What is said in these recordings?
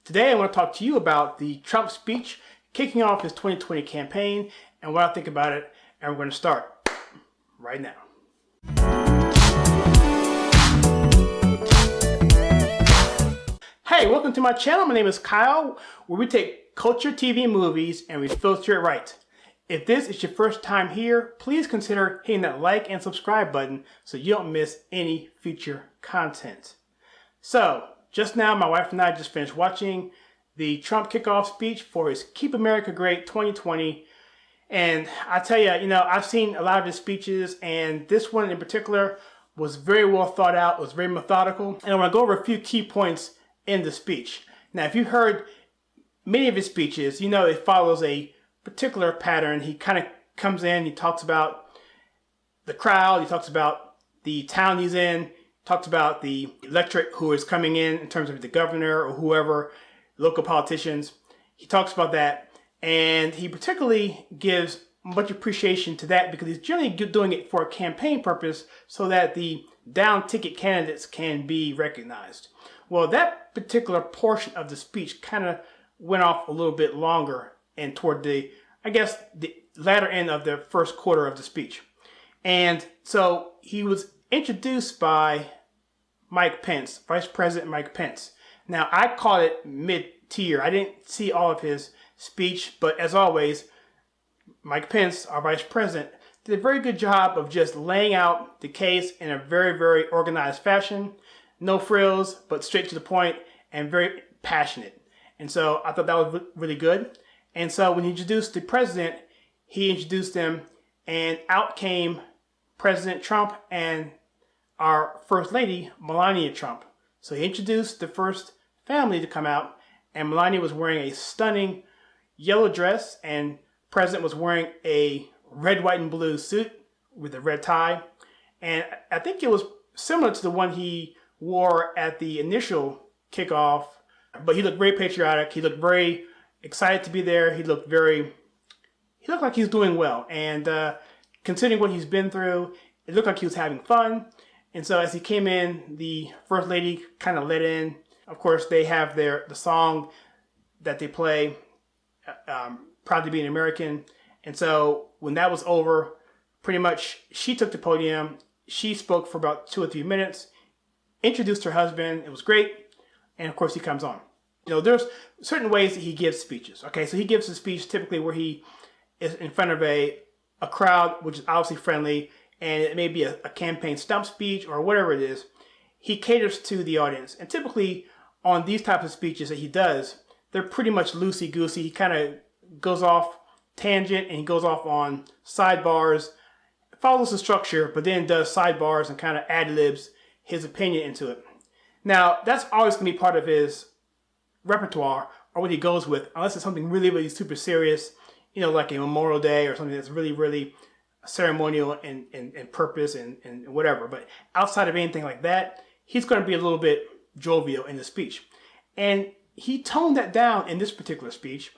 Today I want to talk to you about the Trump speech kicking off his 2020 campaign and what I think about it, and we're going to start right now. Hey, welcome to my channel. My name is Kyle, where we take culture, TV, and movies and we filter it right. If this is your first time here, please consider hitting that like and subscribe button so you don't miss any future content. So, just now my wife and I just finished watching the Trump kickoff speech for his Keep America Great 2020. And I tell you, I've seen a lot of his speeches, and this one in particular was very well thought out, was very methodical. And I want to go over a few key points in the speech. Now, if you heard many of his speeches, it follows a particular pattern. He kind of comes in, he talks about the crowd, he talks about the town he's in, talks about the electorate who is coming in terms of the governor or whoever, local politicians. He talks about that, and he particularly gives much appreciation to that because he's generally doing it for a campaign purpose so that the down ticket candidates can be recognized. Well, that particular portion of the speech kind of went off a little bit longer and toward the latter end of the first quarter of the speech. And so he was introduced by Mike Pence, Vice President Mike Pence. Now, I call it mid-tier. I didn't see all of his speech, but as always, Mike Pence, our Vice President, did a very good job of just laying out the case in a very, very organized fashion. No frills, but straight to the point and very passionate. And so I thought that was really good. And so when he introduced the president, he introduced him, and out came President Trump and our First Lady, Melania Trump. So he introduced the first family to come out, and Melania was wearing a stunning yellow dress, and President was wearing a red, white, and blue suit with a red tie. And I think it was similar to the one he wore at the initial kickoff, but he looked very patriotic. He looked very excited to be there. He looked like he's doing well. And considering what he's been through, it looked like he was having fun. And so as he came in, the First Lady kind of let in. Of course, they have the song that they play, Proud to be an American. And so when that was over, pretty much she took the podium. She spoke for about 2 or 3 minutes, introduced her husband. It was great. And of course, he comes on. There's certain ways that he gives speeches. Okay, so he gives a speech typically where he is in front of a crowd, which is obviously friendly, and it may be a campaign stump speech or whatever it is. He caters to the audience. And typically on these types of speeches that he does, they're pretty much loosey-goosey. He kind of goes off tangent and he goes off on sidebars, follows the structure, but then does sidebars and kind of ad-libs his opinion into it. Now, that's always going to be part of his repertoire or what he goes with, unless it's something really, really super serious, like a Memorial Day or something that's really, really ceremonial and purpose and whatever. But outside of anything like that, he's going to be a little bit jovial in the speech. And he toned that down in this particular speech.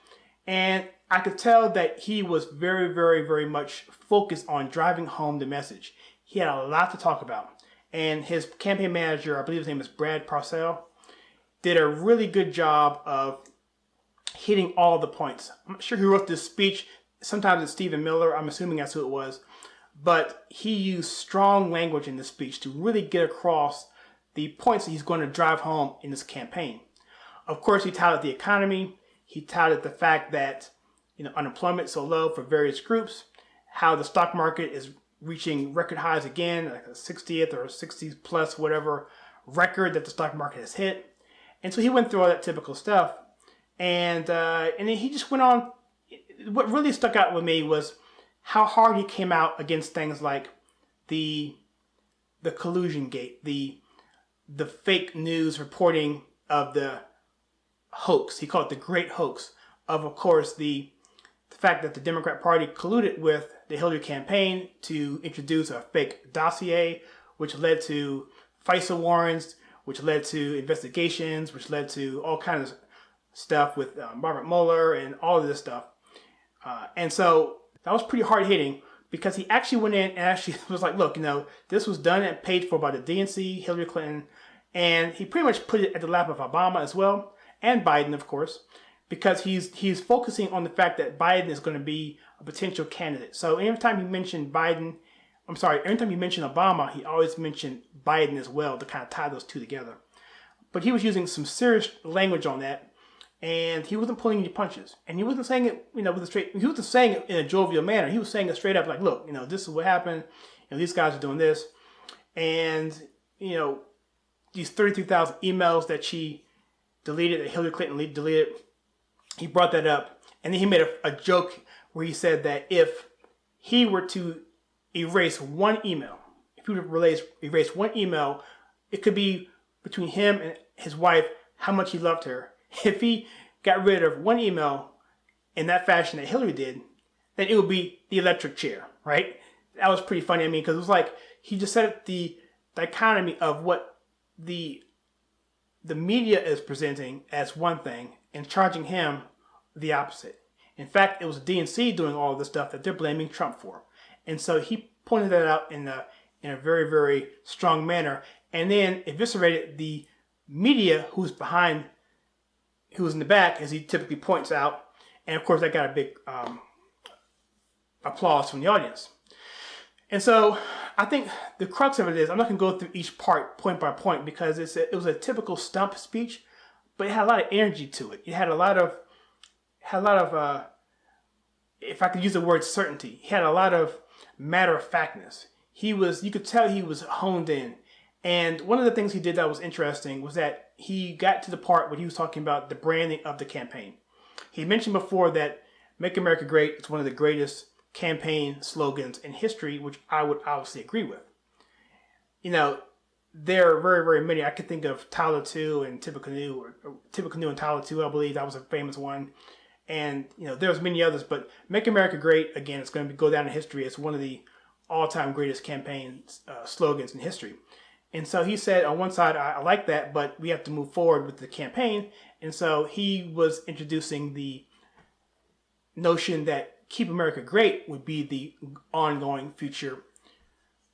And I could tell that he was very, very, very much focused on driving home the message. He had a lot to talk about. And his campaign manager, I believe his name is Brad Parcell, did a really good job of hitting all the points. I'm not sure who wrote this speech. Sometimes it's Stephen Miller. I'm assuming that's who it was. But he used strong language in this speech to really get across the points that he's going to drive home in this campaign. Of course, he touted the economy. He touted the fact that unemployment is so low for various groups, how the stock market is reaching record highs again, like a 60th or 60 plus whatever record that the stock market has hit. And so he went through all that typical stuff. And then he just went on. What really stuck out with me was how hard he came out against things like the collusion gate, the fake news reporting of the hoax. He called it the great hoax of course, the fact that the Democrat Party colluded with the Hillary campaign to introduce a fake dossier, which led to FISA warrants, which led to investigations, which led to all kinds of stuff with Robert Mueller and all of this stuff. And so that was pretty hard hitting because he actually went in and actually was like, look, this was done and paid for by the DNC, Hillary Clinton, and he pretty much put it at the lap of Obama as well. and Biden, of course, because he's focusing on the fact that Biden is going to be a potential candidate. So every time he mentioned every time he mentioned Obama, he always mentioned Biden as well to kind of tie those two together. But he was using some serious language on that, and he wasn't pulling any punches. And he wasn't saying it, he wasn't saying it in a jovial manner. He was saying it straight up like, look, this is what happened. These guys are doing this. And, these 33,000 emails that she deleted, that Hillary Clinton deleted, he brought that up. And then he made a joke where he said that if he were to erase one email, it could be between him and his wife, how much he loved her. If he got rid of one email in that fashion that Hillary did, then it would be the electric chair, right? That was pretty funny. Because it was like he just set up the dichotomy of what the media is presenting as one thing and charging him the opposite. In fact, it was DNC doing all of this stuff that they're blaming Trump for. And so he pointed that out in a very, very strong manner, and then eviscerated the media who's in the back, as he typically points out. And of course, that got a big applause from the audience. And so I think the crux of it is, I'm not going to go through each part point by point, because it was a typical stump speech, but it had a lot of energy to it. It had a lot of if I could use the word certainty, he had a lot of matter-of-factness. You could tell he was honed in. And one of the things he did that was interesting was that he got to the part where he was talking about the branding of the campaign. He mentioned before that Make America Great is one of the greatest campaign slogans in history, which I would obviously agree with. There are very, very many. I could think of Tyler 2 and Typical New, or Typical New and Tyler 2, I believe. That was a famous one. And, there's many others, but Make America Great, again, it's going to go down in history as one of the all-time greatest campaign slogans in history. And so he said, on one side, I like that, but we have to move forward with the campaign. And so he was introducing the notion that Keep America Great would be the ongoing future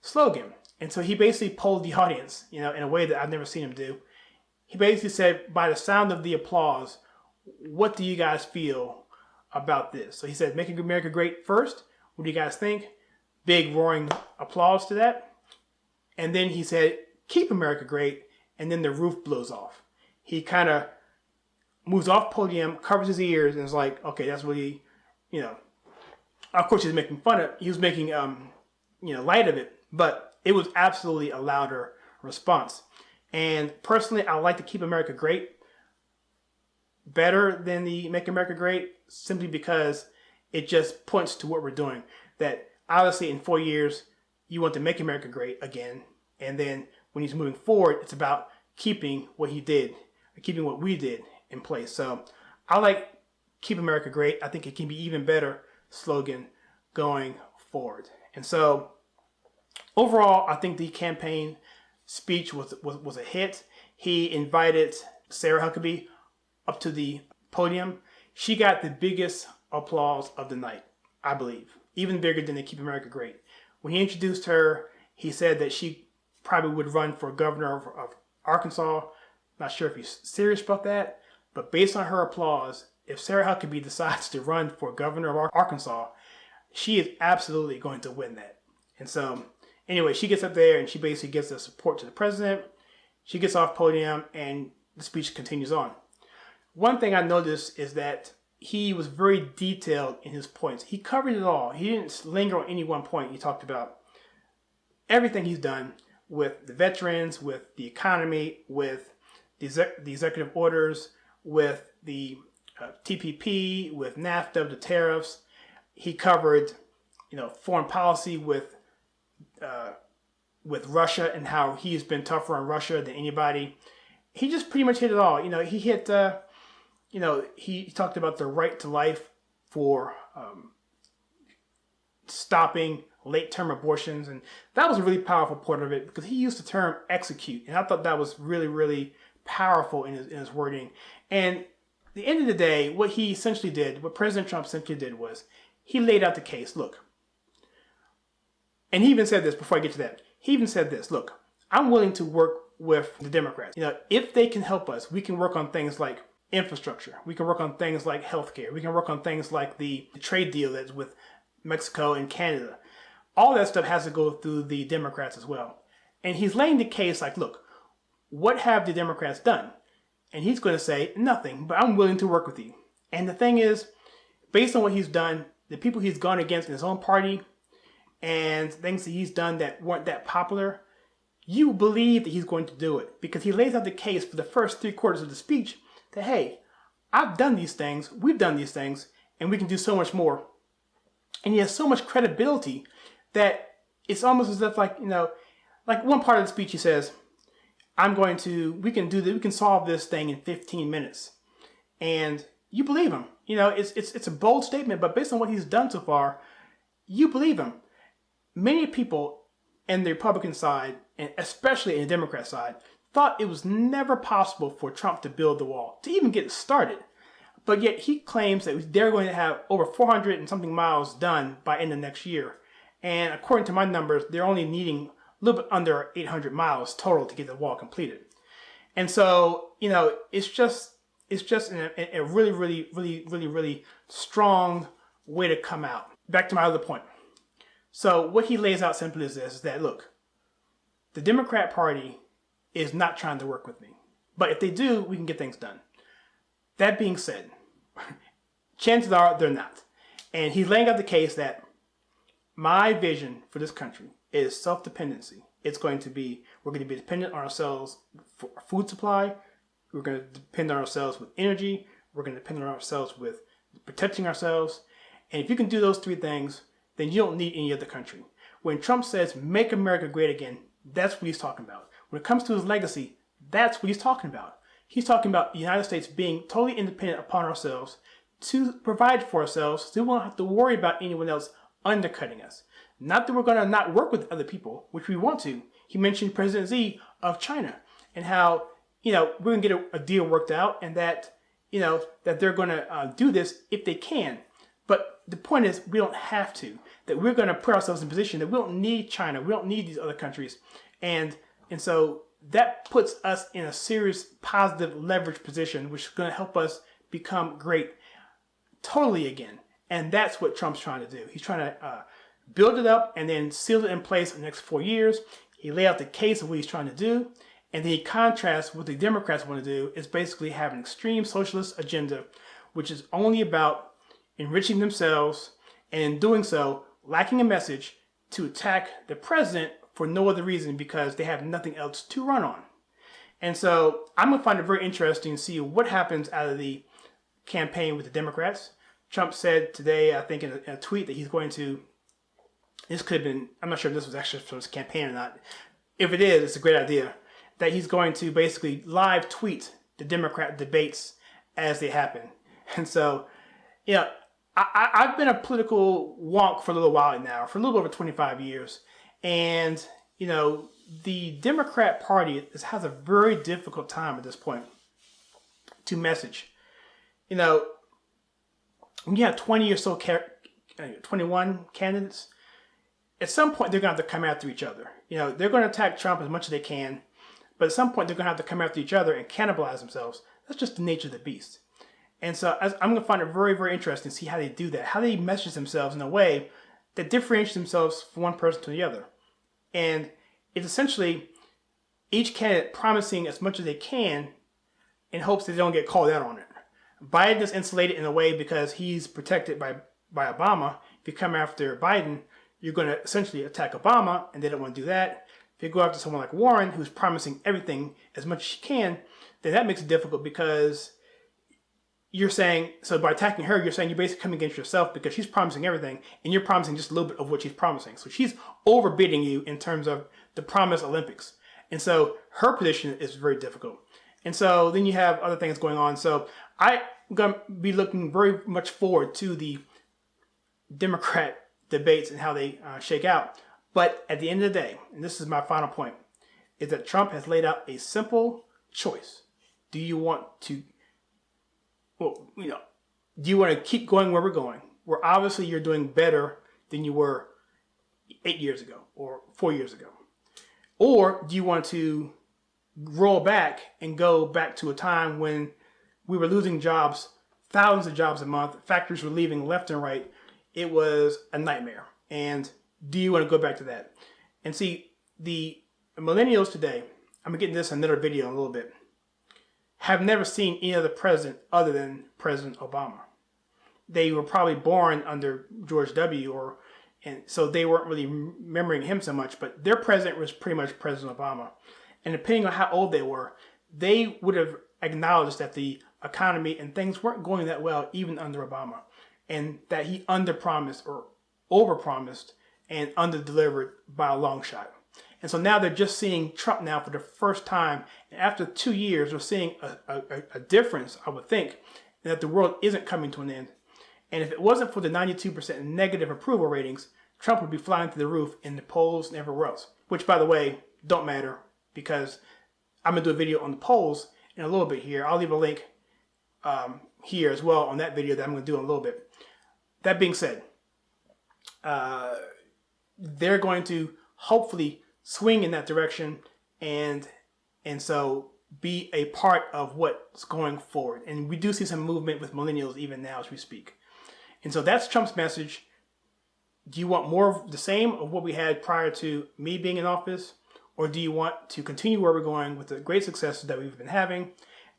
slogan. And so he basically polled the audience, in a way that I've never seen him do. He basically said, by the sound of the applause, what do you guys feel about this? So he said, Make America Great first. What do you guys think? Big roaring applause to that. And then he said, Keep America Great. And then the roof blows off. He kind of moves off podium, covers his ears, and is like, okay, that's really, of course he was making light of it, but it was absolutely a louder response. And personally, I like to Keep America Great better than the Make America Great, simply because it just points to what we're doing. That obviously in 4 years, you want to Make America Great again. And then when he's moving forward, it's about keeping what he did, keeping what we did in place. So I like Keep America Great. I think it can be even better slogan going forward. And so overall, I think the campaign speech was a hit. He invited Sarah Huckabee up to the podium. She got the biggest applause of the night, I believe, even bigger than the Keep America Great. When he introduced her, he said that she probably would run for governor of Arkansas. Not sure if he's serious about that, but based on her applause, if Sarah Huckabee decides to run for governor of Arkansas, she is absolutely going to win that. And so, anyway, she gets up there and she basically gives the support to the president. She gets off podium and the speech continues on. One thing I noticed is that he was very detailed in his points. He covered it all. He didn't linger on any one point. He talked about everything he's done with the veterans, with the economy, with the executive orders, with the TPP, with NAFTA, the tariffs. He covered, foreign policy with Russia and how he's been tougher on Russia than anybody. He just pretty much hit it all. He hit, he talked about the right to life for stopping late-term abortions. And that was a really powerful part of it because he used the term execute. And I thought that was really, really powerful in his wording. And at the end of the day, what President Trump essentially did was he laid out the case. Look, and he even said this before I get to that. He even said this, look, I'm willing to work with the Democrats. If they can help us, we can work on things like infrastructure. We can work on things like healthcare. We can work on things like the trade deal that's with Mexico and Canada. All that stuff has to go through the Democrats as well. And he's laying the case like, look, what have the Democrats done? And he's going to say, nothing, but I'm willing to work with you. And the thing is, based on what he's done, the people he's gone against in his own party, and things that he's done that weren't that popular, you believe that he's going to do it. Because he lays out the case for the first 3/4 of the speech that, hey, I've done these things, we've done these things, and we can do so much more. And he has so much credibility that it's almost as if like one part of the speech he says, we can solve this thing in 15 minutes. And you believe him. It's a bold statement, but based on what he's done so far, you believe him. Many people in the Republican side, and especially in the Democrat side, thought it was never possible for Trump to build the wall, to even get it started. But yet he claims that they're going to have over 400 and something miles done by end of next year. And according to my numbers, they're only needing a little bit under 800 miles total to get the wall completed. And so, it's just a really, really, really, really, really strong way to come out. Back to my other point. So what he lays out simply is this, is that, look, the Democrat Party is not trying to work with me. But if they do, we can get things done. That being said, chances are they're not. And he's laying out the case that my vision for this country is self-dependency. We're going to be dependent on ourselves for food supply. We're going to depend on ourselves with energy. We're going to depend on ourselves with protecting ourselves. And if you can do those three things, then you don't need any other country. When Trump says, make America great again, that's what he's talking about. When it comes to his legacy, that's what he's talking about. He's talking about the United States being totally independent upon ourselves to provide for ourselves so we won't have to worry about anyone else undercutting us. Not that we're going to not work with other people, which we want to. He mentioned President Xi of China and how, we're going to get a deal worked out and that, that they're going to do this if they can. But the point is, we don't have to. That we're going to put ourselves in a position that we don't need China. We don't need these other countries. And so that puts us in a serious positive leverage position, which is going to help us become great totally again. And that's what Trump's trying to do. He's trying to build it up and then seal it in place in the next 4 years. He laid out the case of what he's trying to do. And then he contrasts what the Democrats want to do is basically have an extreme socialist agenda, which is only about enriching themselves, and in doing so, lacking a message to attack the president for no other reason because they have nothing else to run on. And so I'm going to find it very interesting to see what happens out of the campaign with the Democrats. Trump said today, I think in a tweet, that he's going to, this could have been, I'm not sure if this was actually from his campaign or not. If it is, it's a great idea, that he's going to basically live tweet the Democrat debates as they happen. And so, I've been a political wonk for a little while now, for a little over 25 years. And, the Democrat Party has a very difficult time at this point to message. When you have 20 or so, 21 candidates, at some point they're going to have to come after each other. They're going to attack Trump as much as they can, but at some point they're going to have to come after each other and cannibalize themselves. That's just the nature of the beast. And so I'm going to find it very, very interesting to see how they do that, how they message themselves in a way that differentiates themselves from one person to the other. And it's essentially each candidate promising as much as they can in hopes that they don't get called out on it. Biden is insulated in a way because he's protected by Obama. If you come after Biden, you're going to essentially attack Obama, and they don't want to do that. If you go after someone like Warren, who's promising everything as much as she can, then that makes it difficult because you're saying, so by attacking her, you're saying you're basically coming against yourself because she's promising everything and you're promising just a little bit of what she's promising. So she's overbidding you in terms of the promised Olympics. And so her position is very difficult. And so then you have other things going on. So I'm going to be looking very much forward to the Democrat debates and how they shake out. But at the end of the day, and this is my final point, is that Trump has laid out a simple choice. Do you want to do you want to keep going where we're going? Where obviously you're doing better than you were 8 years ago or 4 years ago. Or do you want to roll back and go back to a time when we were losing jobs, thousands of jobs a month. Factories were leaving left and right. It was a nightmare. And do you want to go back to that? And see, the millennials today, I'm going to get into this in another video in a little bit, have never seen any other president other than President Obama. They were probably born under George W. And so they weren't really remembering him so much, but their president was pretty much President Obama. And depending on how old they were, they would have acknowledged that the economy and things weren't going that well even under Obama, and that he underpromised or overpromised and underdelivered by a long shot. And so now they're just seeing Trump now for the first time. And after 2 years, we're seeing a difference, I would think, that the world isn't coming to an end. And if it wasn't for the 92% negative approval ratings, Trump would be flying through the roof in the polls and everywhere else. Which, by the way, don't matter, because I'm going to do a video on the polls in a little bit here. I'll leave a link here as well on that video that I'm going to do in a little bit. That being said, they're going to hopefully swing in that direction and so be a part of what's going forward. And we do see some movement with millennials even now as we speak. And so that's Trump's message. Do you want more of the same of what we had prior to me being in office? Or do you want to continue where we're going with the great successes that we've been having?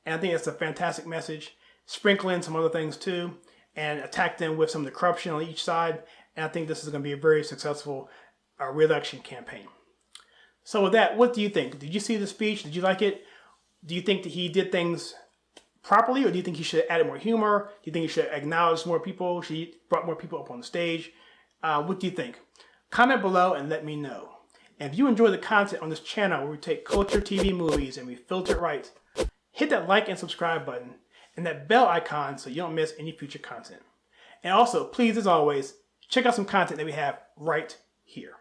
And I think that's a fantastic message. Sprinkle in some other things too, and attack them with some of the corruption on each side. And I think this is going to be a very successful re-election campaign. So with that, what do you think? Did you see the speech? Did you like it? Do you think that he did things properly, or do you think he should have added more humor? Do you think he should have acknowledged more people? Should he brought more people up on the stage? What do you think? Comment below and let me know. And if you enjoy the content on this channel where we take culture, TV, movies, and we filter it right, hit that like and subscribe button and that bell icon so you don't miss any future content. And also, please, as always, check out some content that we have right here.